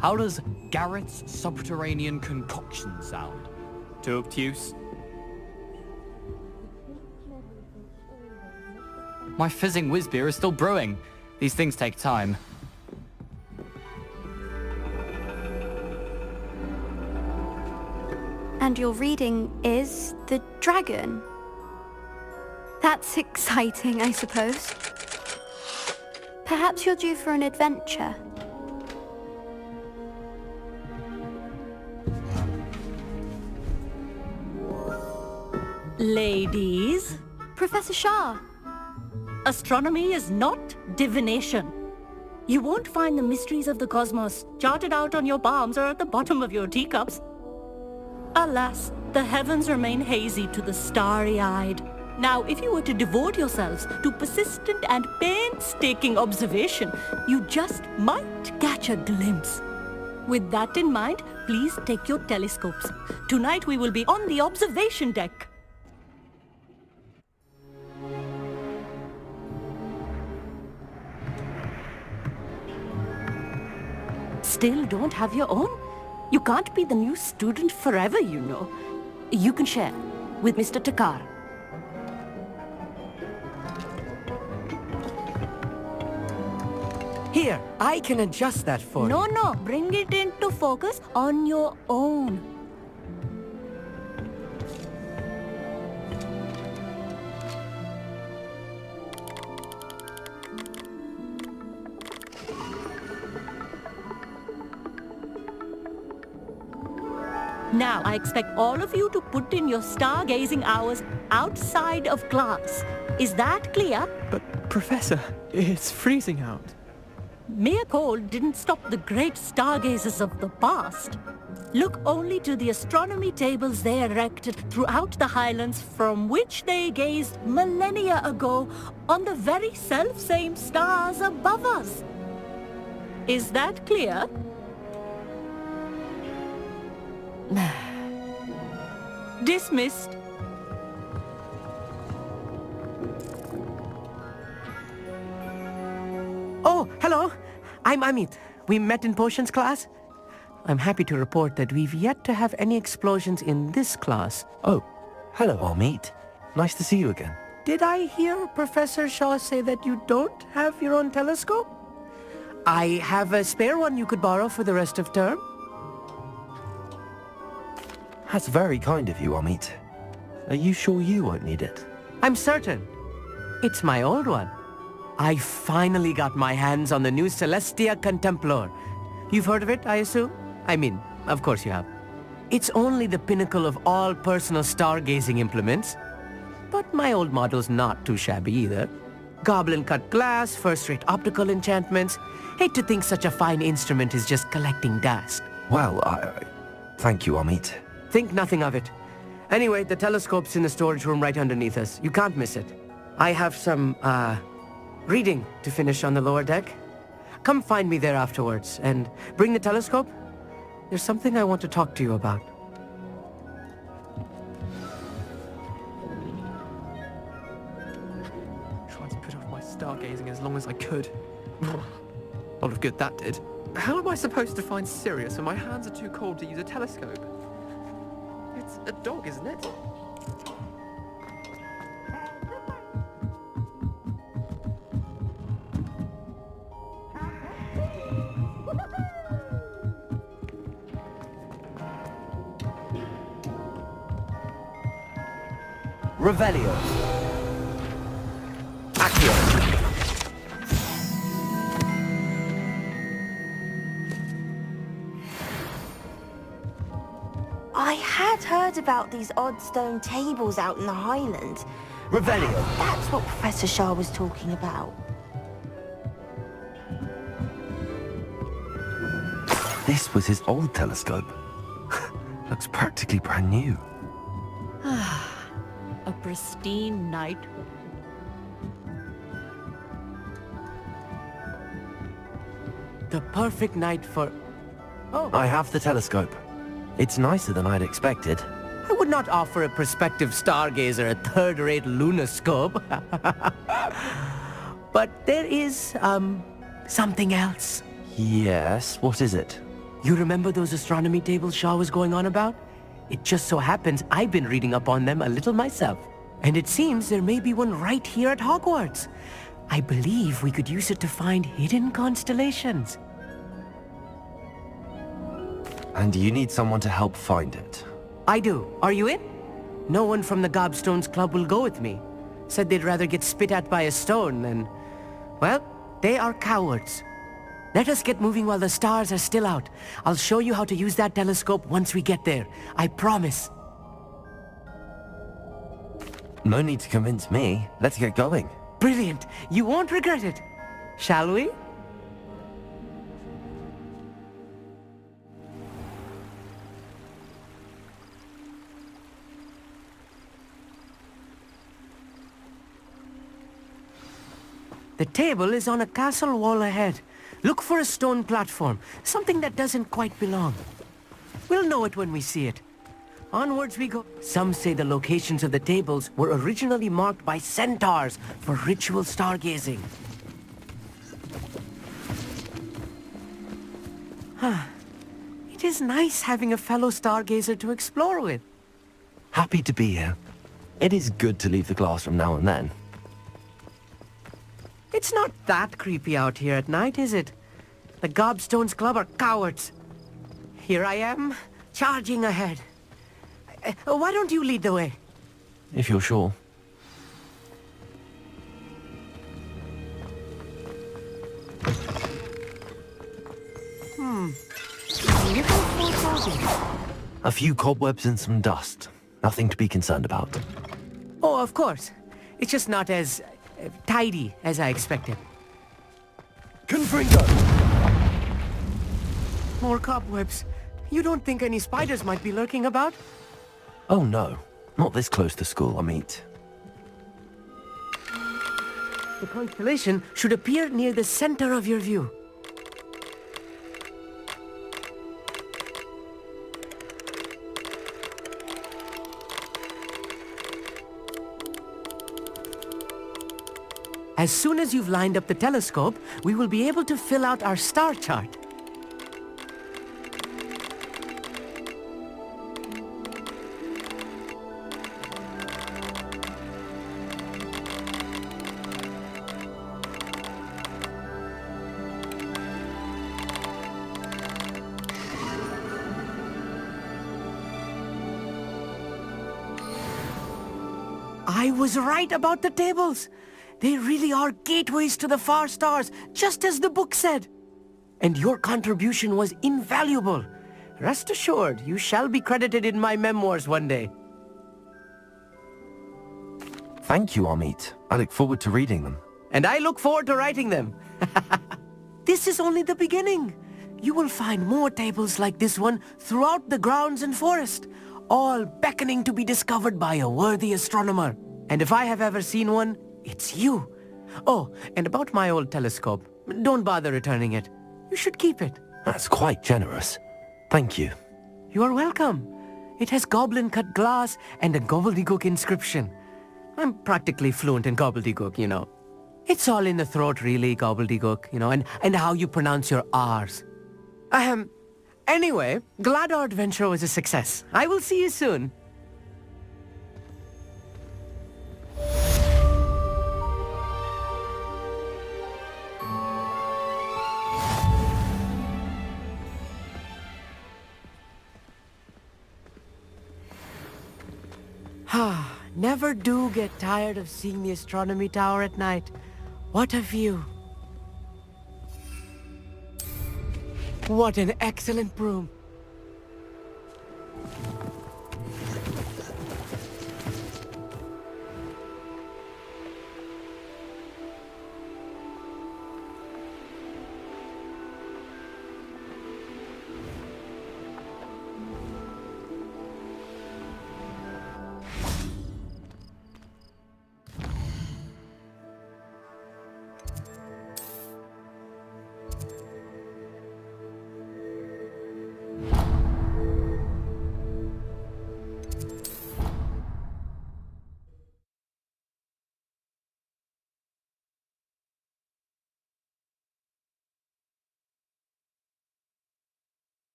How does Garrett's subterranean concoction sound? Too obtuse? My fizzing whiz beer is still brewing. These things take time. And your reading is The Dragon. That's exciting, I suppose. Perhaps you're due for an adventure. Ladies, Professor Shah. astronomy is not divination. You won't find the mysteries of the cosmos charted out on your palms or at the bottom of your teacups. Alas, the heavens remain hazy to the starry-eyed. Now, if you were to devote yourselves to persistent and painstaking observation, you just might catch a glimpse. With that in mind, please take your telescopes. Tonight we will be on the observation deck. Still don't have your own? You can't be the new student forever, you know. You can share with Mr. Takar. Here, I can adjust that for you. No, bring it into focus on your own. Now, I expect all of you to put in your stargazing hours outside of class. Is that clear? But, Professor, it's freezing out. Mere cold didn't stop the great stargazers of the past. Look only to the astronomy tables they erected throughout the highlands from which they gazed millennia ago on the very self-same stars above us. Is that clear? Dismissed. Oh, hello. I'm Amit. We met in potions class. I'm happy to report that we've yet to have any explosions in this class. Oh, hello, Amit. Nice to see you again. Did I hear Professor Shaw say that you don't have your own telescope? I have a spare one you could borrow for the rest of term. That's very kind of you, Amit. Are you sure you won't need it? I'm certain. It's my old one. I finally got my hands on the new Celestia Contemplar. You've heard of it, I assume? I mean, of course you have. It's only the pinnacle of all personal stargazing implements. But my old model's not too shabby either. Goblin-cut glass, first-rate optical enchantments. Hate to think such a fine instrument is just collecting dust. Well, thank you, Amit. Think nothing of it. Anyway, the telescope's in the storage room right underneath us. You can't miss it. I have some, reading to finish on the lower deck. Come find me there afterwards, and bring the telescope. There's something I want to talk to you about. Tried to put off my stargazing as long as I could. A lot of good that did. How am I supposed to find Sirius when my hands are too cold to use a telescope? It's a dog, isn't it? Revelio. Accio. I had heard about these odd stone tables out in the Highlands. Revelio. That's what Professor Shah was talking about. This was his old telescope. Looks practically brand new. A pristine night. The perfect night for... Oh, I have the telescope. It's nicer than I'd expected. I would not offer a prospective stargazer a third-rate lunoscope. But there is, something else. Yes, what is it? You remember those astronomy tables Shaw was going on about? It just so happens I've been reading up on them a little myself. And it seems there may be one right here at Hogwarts. I believe we could use it to find hidden constellations. And you need someone to help find it. I do. Are you in? No one from the Gobstones Club will go with me. Said they'd rather get spit at by a stone than... Well, they are cowards. Let us get moving while the stars are still out. I'll show you how to use that telescope once we get there. I promise. No need to convince me. Let's get going. Brilliant. You won't regret it. Shall we? The table is on a castle wall ahead. Look for a stone platform, something that doesn't quite belong. We'll know it when we see it. Onwards we go. Some say the locations of the tables were originally marked by centaurs for ritual stargazing. It is nice having a fellow stargazer to explore with. Happy to be here. It is good to leave the classroom now and then. It's not that creepy out here at night, is it? The Gobstones Club are cowards. Here I am, charging ahead. Why don't you lead the way? If you're sure. A few cobwebs and some dust. Nothing to be concerned about. Oh, of course. It's just not as tidy as I expected. Confringo! More cobwebs. You don't think any spiders might be lurking about? Oh no. Not this close to school, I mean. The constellation should appear near the center of your view. As soon as you've lined up the telescope, we will be able to fill out our star chart. I was right about the tables. They really are gateways to the far stars, just as the book said. And your contribution was invaluable. Rest assured, you shall be credited in my memoirs one day. Thank you, Amit. I look forward to reading them. And I look forward to writing them. This is only the beginning. You will find more tables like this one throughout the grounds and forest, all beckoning to be discovered by a worthy astronomer. And if I have ever seen one, it's you. Oh, and about my old telescope. Don't bother returning it. You should keep it. That's quite generous. Thank you. You are welcome. It has goblin-cut glass and a gobbledygook inscription. I'm practically fluent in gobbledygook, you know. It's all in the throat, really, gobbledygook, you know, and how you pronounce your R's. Anyway, glad our adventure was a success. I will see you soon. Never do get tired of seeing the astronomy tower at night. What a view. What an excellent broom.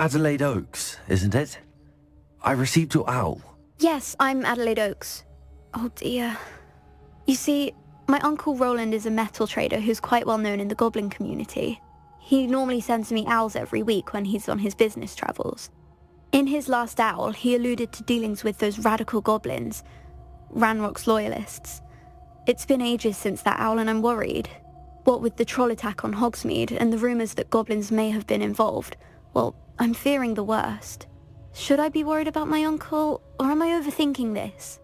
Adelaide Oaks, isn't it? I received your owl. Yes, I'm Adelaide Oaks. Oh dear. You see, my Uncle Roland is a metal trader who's quite well known in the goblin community. He normally sends me owls every week when he's on his business travels. In his last owl, he alluded to dealings with those radical goblins, Ranrock's loyalists. It's been ages since that owl and I'm worried. What with the troll attack on Hogsmeade and the rumours that goblins may have been involved, well, I'm fearing the worst. Should I be worried about my uncle, or am I overthinking this?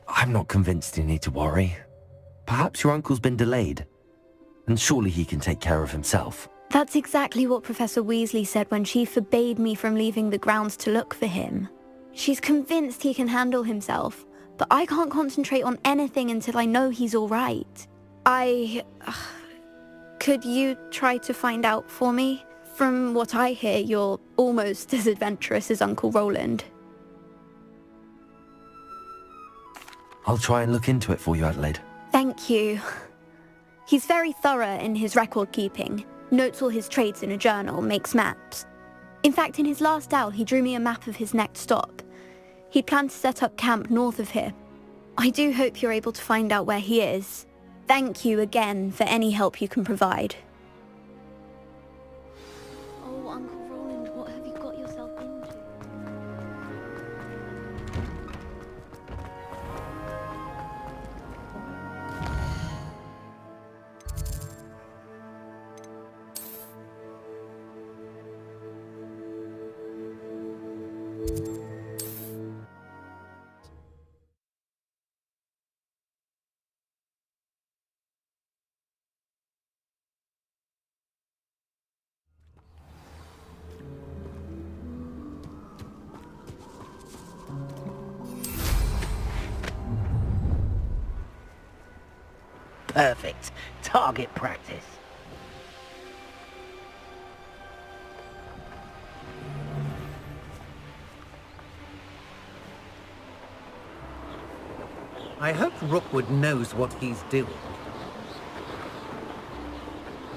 I'm not convinced you need to worry. Perhaps your uncle's been delayed, and surely he can take care of himself. That's exactly what Professor Weasley said when she forbade me from leaving the grounds to look for him. She's convinced he can handle himself, but I can't concentrate on anything until I know he's all right. Could you try to find out for me? From what I hear, you're almost as adventurous as Uncle Roland. I'll try and look into it for you, Adelaide. Thank you. He's very thorough in his record keeping, notes all his trades in a journal, makes maps. In fact, in his last owl, he drew me a map of his next stop. He planned to set up camp north of here. I do hope you're able to find out where he is. Thank you again for any help you can provide. Oh, Uncle Roland, what have you got yourself into? Perfect. Target practice. I hope Rookwood knows what he's doing.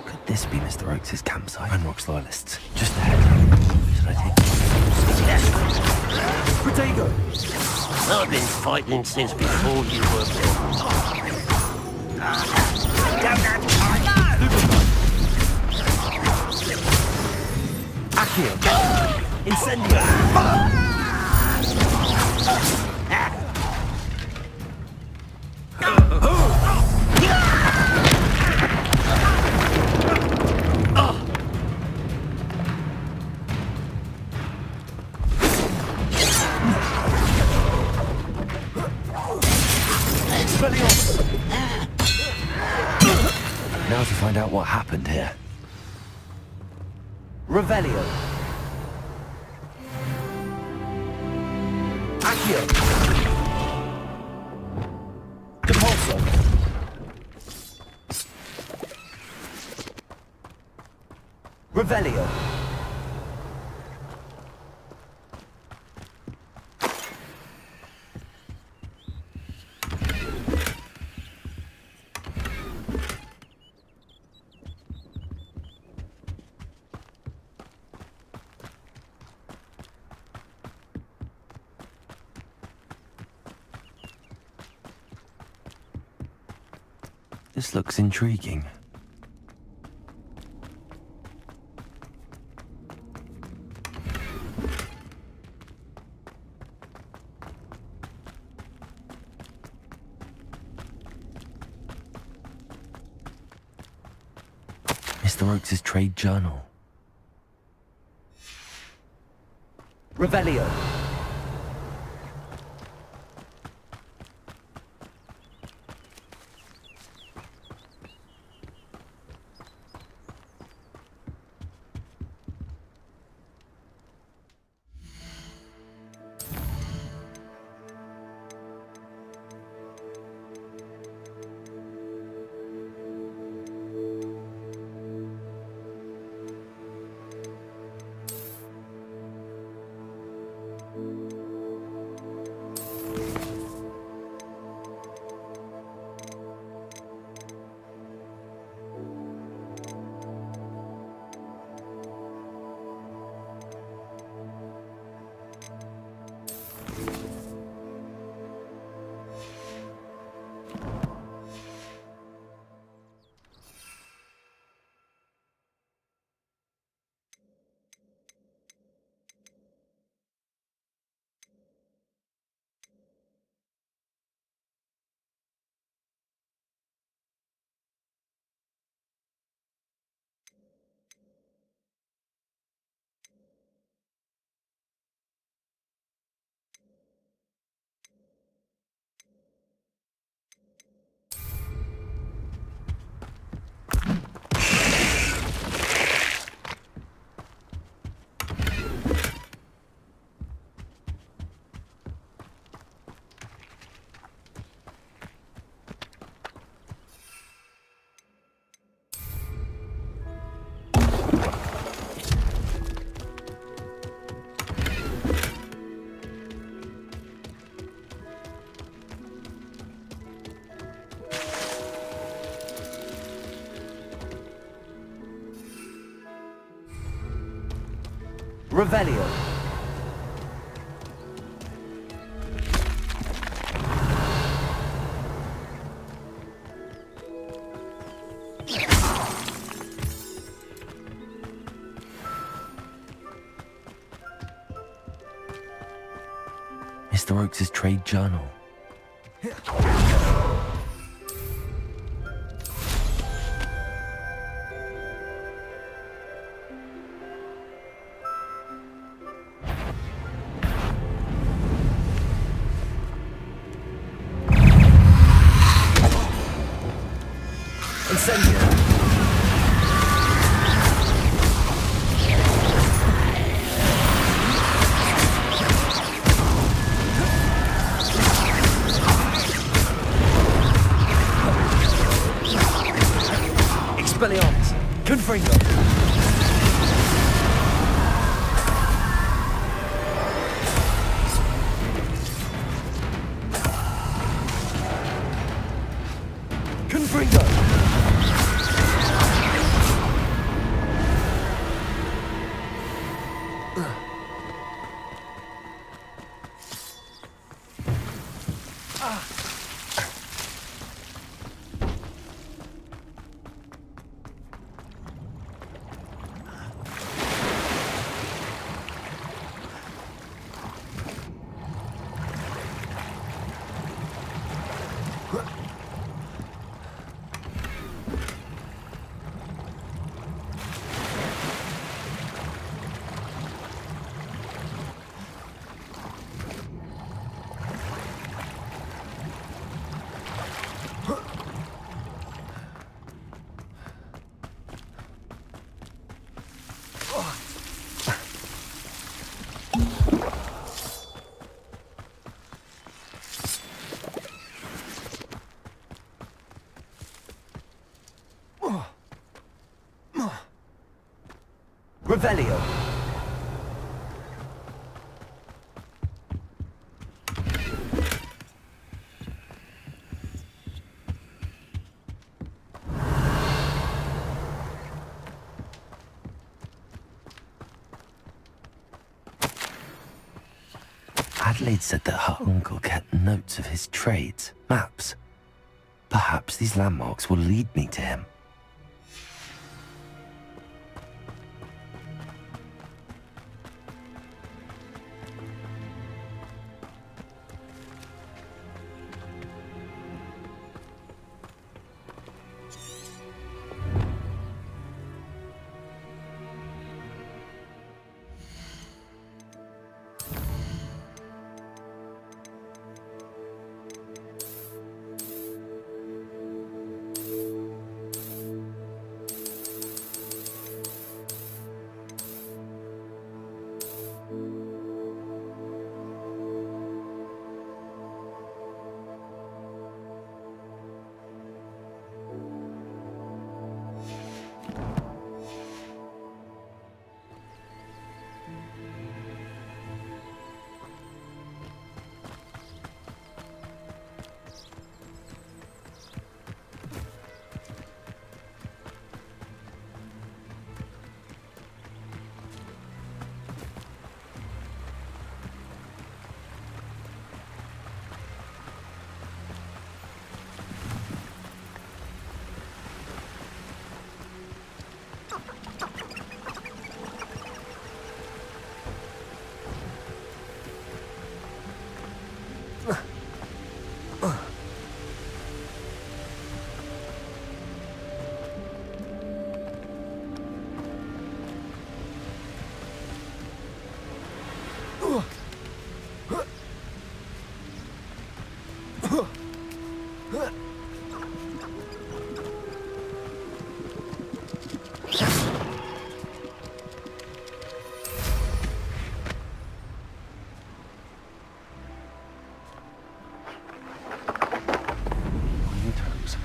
Could this be Mr. Oaks' campsite? Ranrock's loyalists. Just ahead. Should I take... Protego! I've been fighting since before you were born. Accio! Incendio! Now to find out what happened here. Revelio. Accio. Depulso. Revelio. This looks intriguing. Mr. Oaks' trade journal. Revelio. Revelio. Mr. Oakes' trade journal. Revelio. Adelaide said that her uncle kept notes of his trades, maps. Perhaps these landmarks will lead me to him.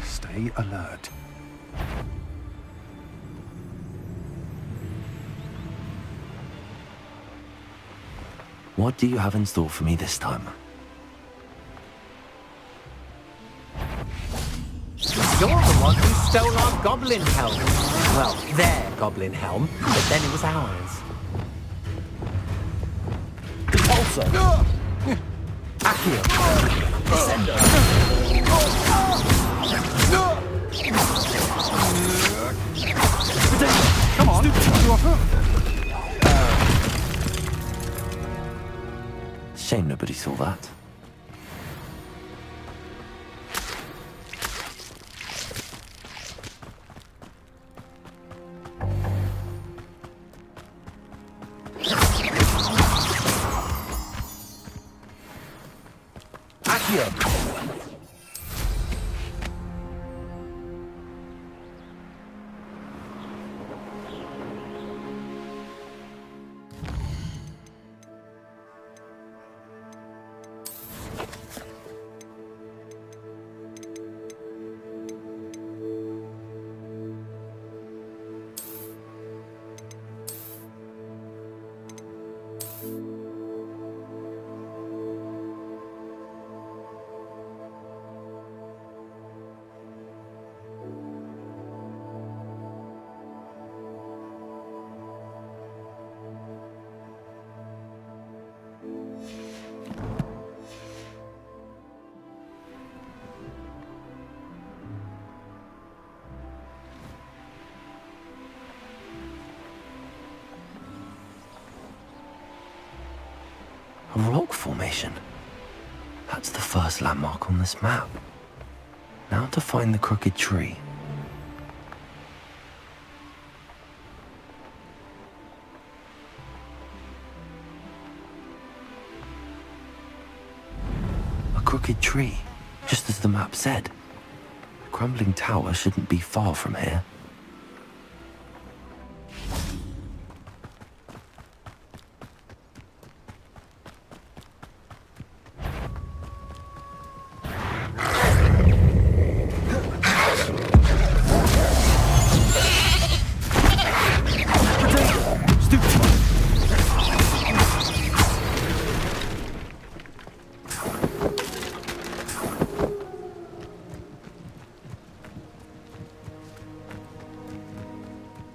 Stay alert. What do you have in store for me this time? You're the one who stole our goblin helm. Well, their goblin helm, but then it was ours. Accio. Come on, you are hurt. Shame nobody saw that. A rock formation. That's the first landmark on this map. Now to find the crooked tree. A crooked tree, just as the map said. The crumbling tower shouldn't be far from here.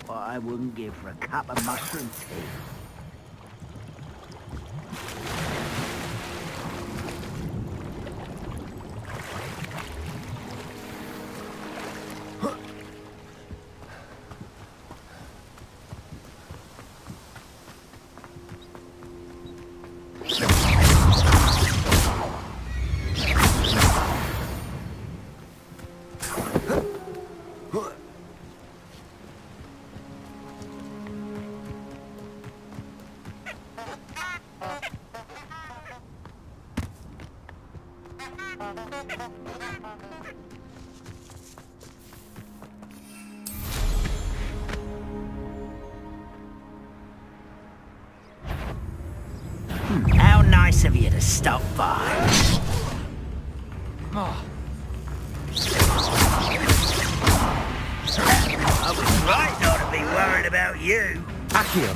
I wouldn't give for a cup of mushroom tea. How nice of you to stop by. I was right not to be worried about you. Accio.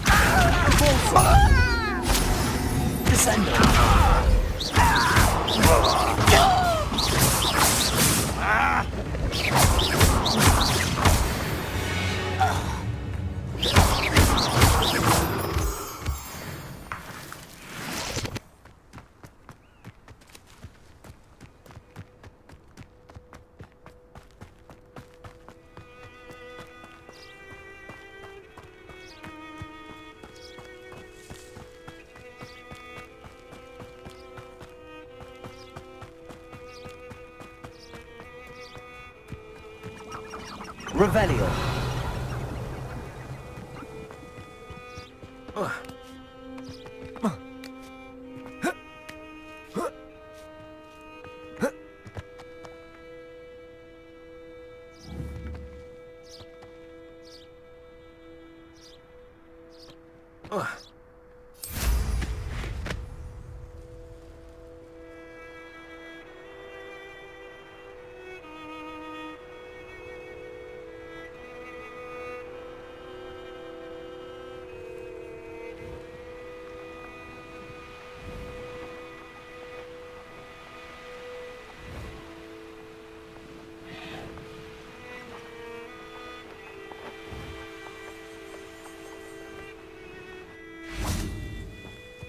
Revelio.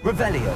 Revelio.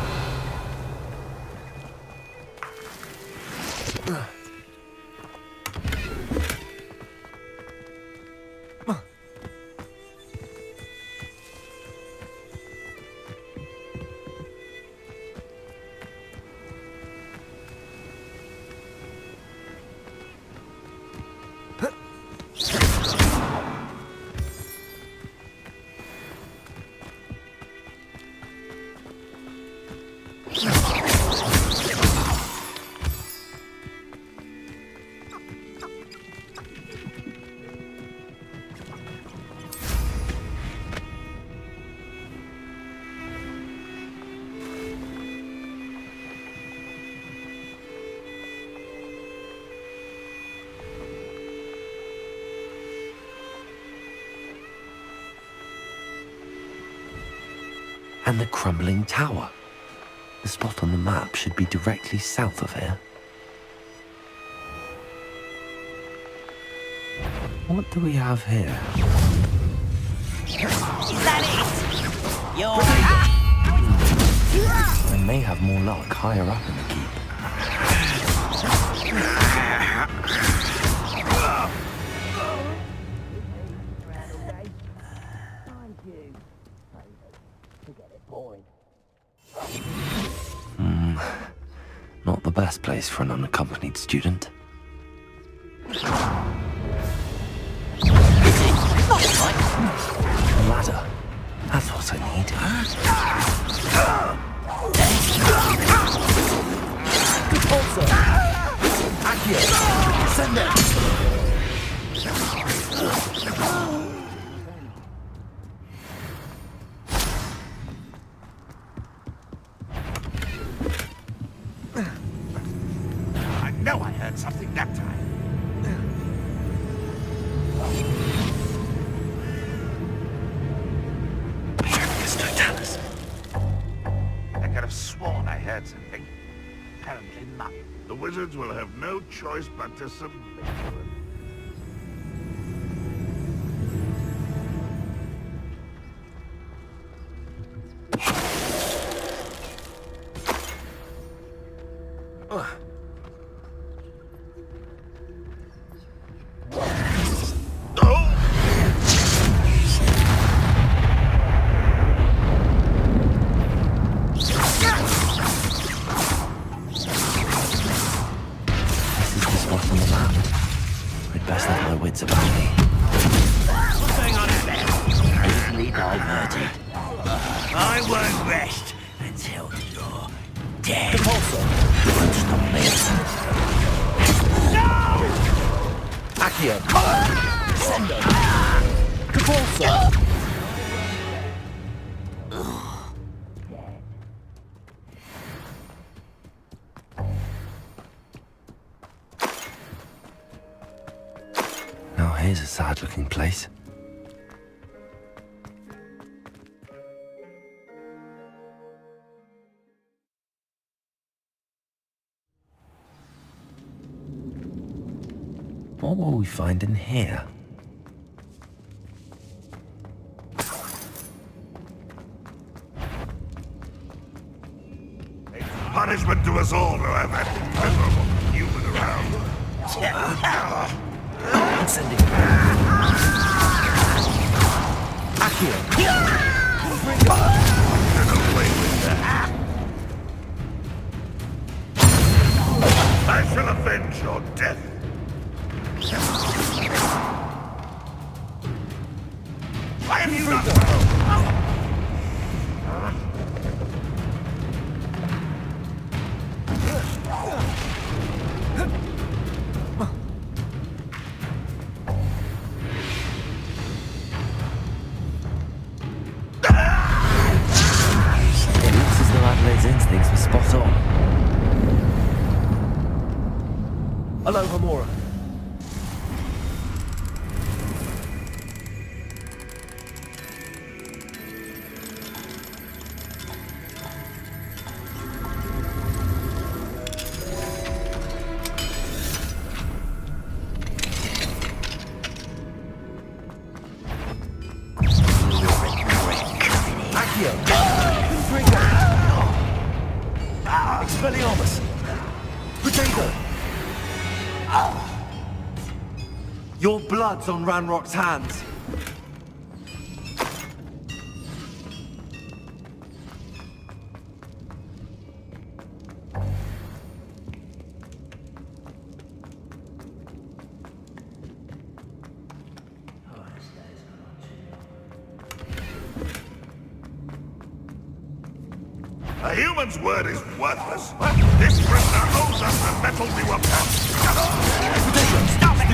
And the crumbling tower. The spot on the map should be directly south of here. What do we have here? Is that it? You're... I may have more luck higher up in the keep. Not the best place for an unaccompanied student. A ladder. That's what I need. Accio! Send it! I know I heard something that time. I could have sworn I heard something. Apparently not. The wizards will have no choice but to submit to it. Now here's a sad-looking place. What will we find in here? Punishment to us all who have that miserable human around. Sending. Accio. Get away with that. I shall avenge your death. Why have you not... Instincts were spot on. Hello, Homura. Your blood's on Ranrock's hands. A human's word is worthless. This prisoner owes us the metal we were promised. Stop it!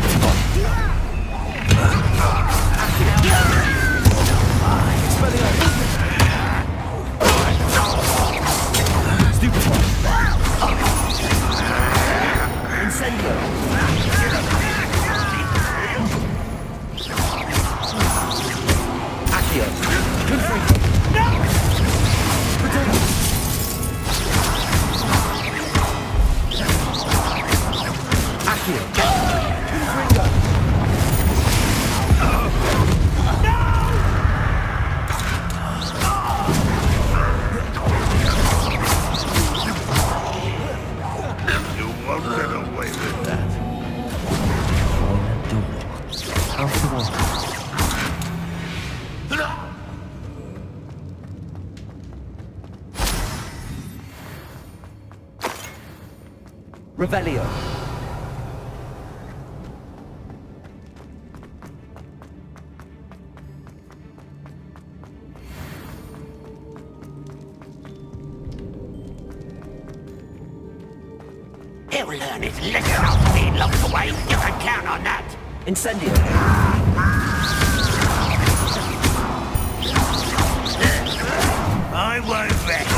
Stupid one. Incendio. Accio. Good for you. Revelio. He'll learn his lesson after being locked away. You can count on that. Incendio. I won't rest.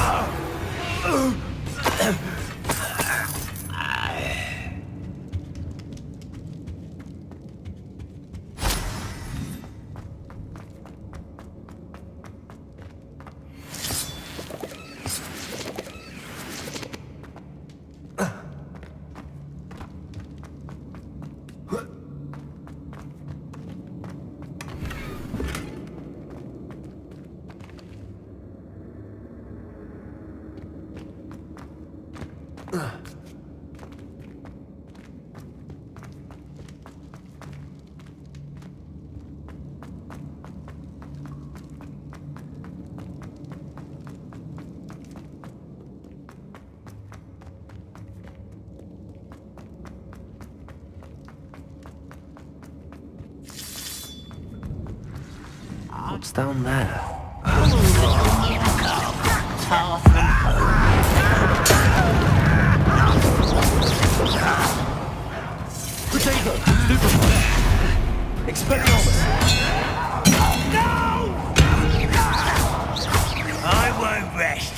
What's down there? Potato! Stupefy! Expelliarmus! No! I won't rest.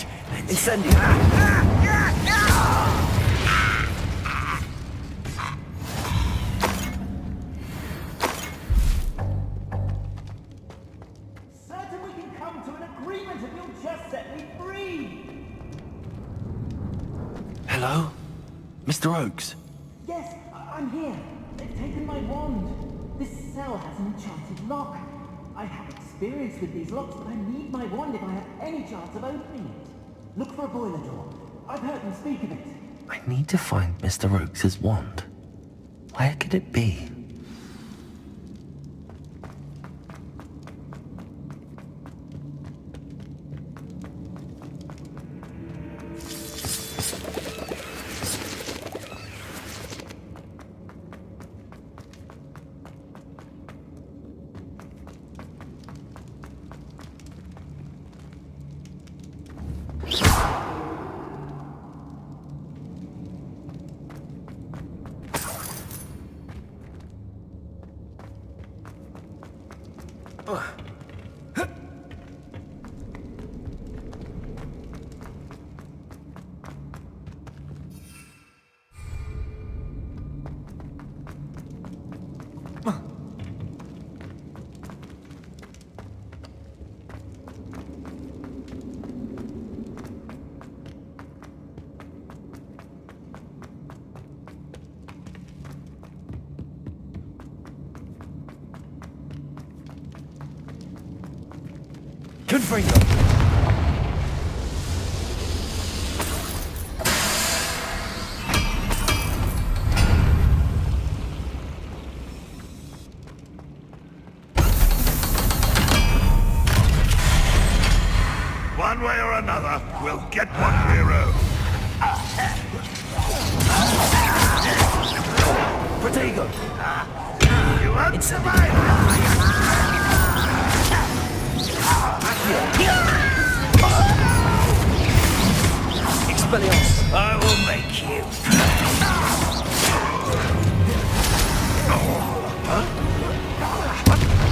Incendio! Hello? Mr. Oakes? Yes, I'm here. They've taken my wand. This cell has an enchanted lock. I have experience with these locks, but I need my wand if I have any chance of opening it. Look for a boiler door. I've heard them speak of it. I need to find Mr. Oakes' wand. Where could it be? Confringo! One way or another, we'll get what we owe. Protego! You won't survive! Expelliarmus! I will make you.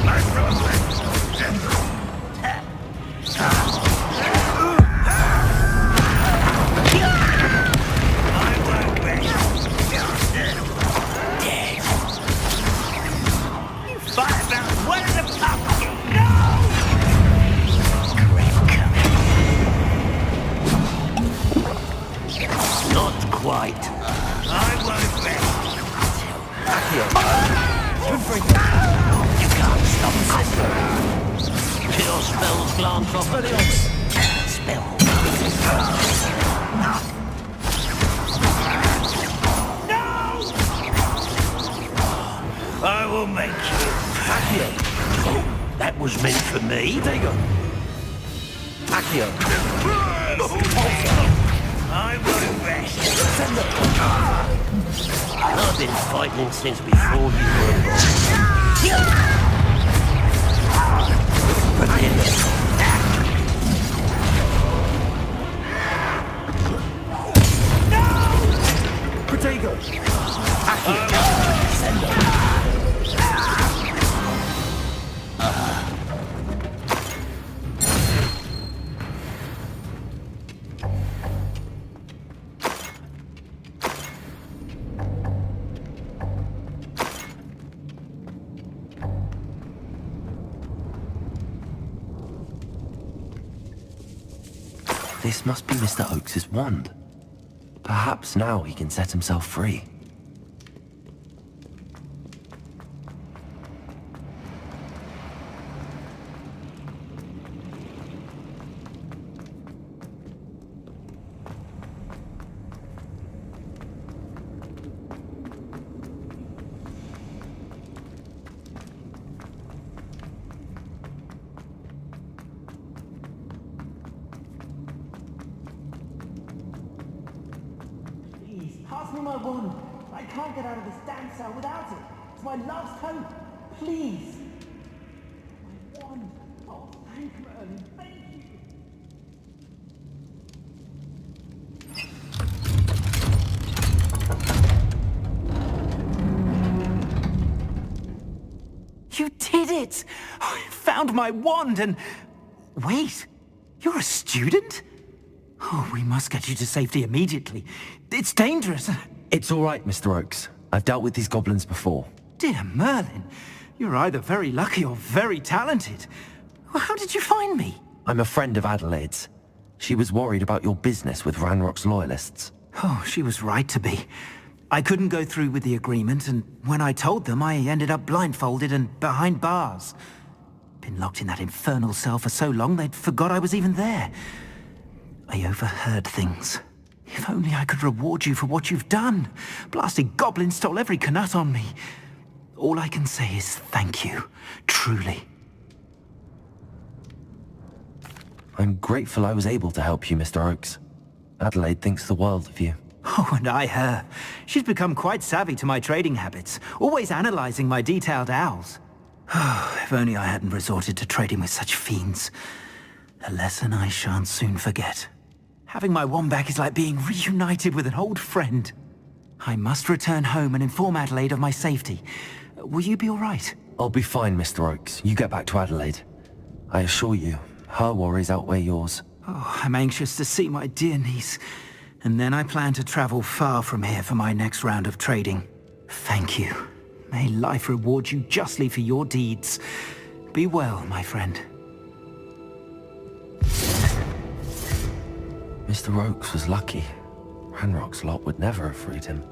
Nice revelation. Quite. I won't rest. Accio! Confringo! You can't stop this. Your spells glance off. Spell. No! I will make you. Accio! That was meant for me. Protego! Accio! I won't rest. I've been fighting since before you were Protego! This must be Mr. Oakes's wand. Perhaps now he can set himself free. Pass me my wand. I can't get out of this damn cell without it. It's my last hope. Please. My wand. Oh, thank Merlin. Thank you. You did it! I found my wand and... Wait, you're a student? Oh, we must get you to safety immediately. It's dangerous. It's all right, Mr. Oakes. I've dealt with these goblins before. Dear Merlin, you're either very lucky or very talented. How did you find me? I'm a friend of Adelaide's. She was worried about your business with Ranrock's loyalists. Oh, she was right to be. I couldn't go through with the agreement, and when I told them, I ended up blindfolded and behind bars. Been locked in that infernal cell for so long, they'd forgot I was even there. I overheard things. If only I could reward you for what you've done. Blasted goblins stole every Knut on me. All I can say is thank you. Truly. I'm grateful I was able to help you, Mr. Oakes. Adelaide thinks the world of you. Oh, and I her. She's become quite savvy to my trading habits, always analyzing my detailed owls. If only I hadn't resorted to trading with such fiends. A lesson I shan't soon forget. Having my wand back is like being reunited with an old friend. I must return home and inform Adelaide of my safety. Will you be all right? I'll be fine, Mr. Oakes. You get back to Adelaide. I assure you, her worries outweigh yours. Oh, I'm anxious to see my dear niece. And then I plan to travel far from here for my next round of trading. Thank you. May life reward you justly for your deeds. Be well, my friend. Mr. Oakes was lucky. Ranrock's lot would never have freed him.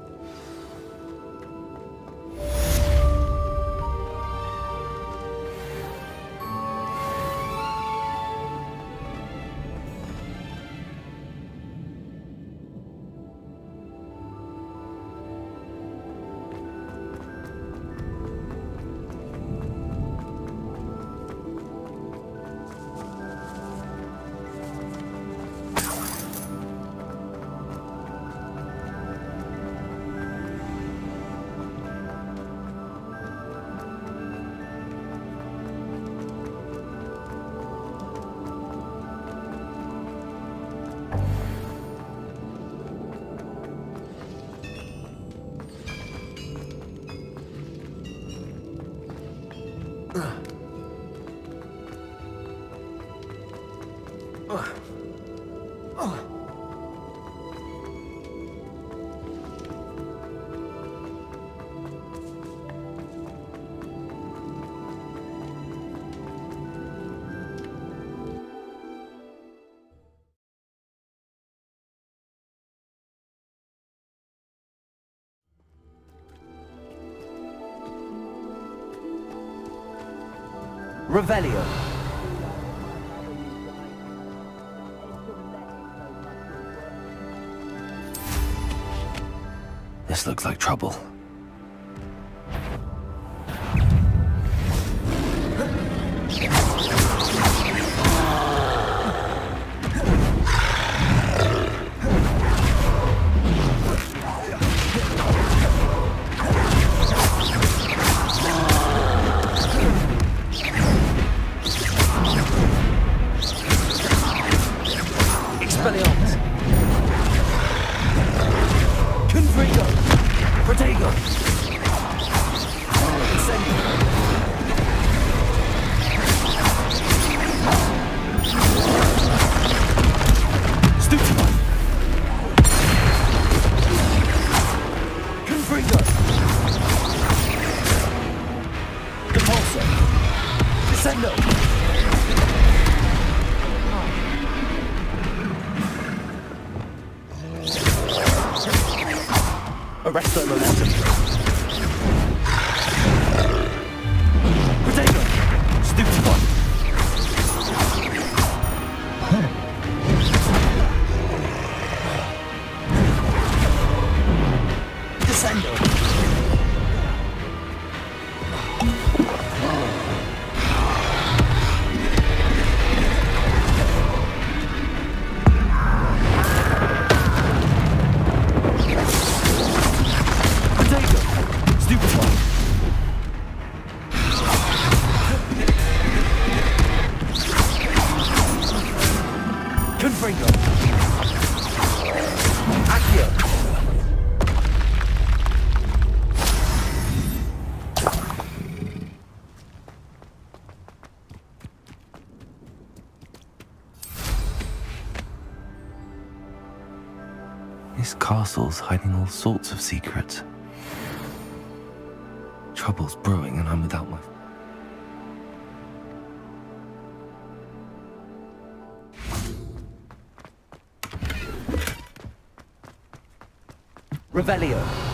Revelio. This looks like trouble. Descendo! Arrest that momentum. Potato! Stupid one! Descendo! This castle's hiding all sorts of secrets. Trouble's brewing and I'm without my... Revelio.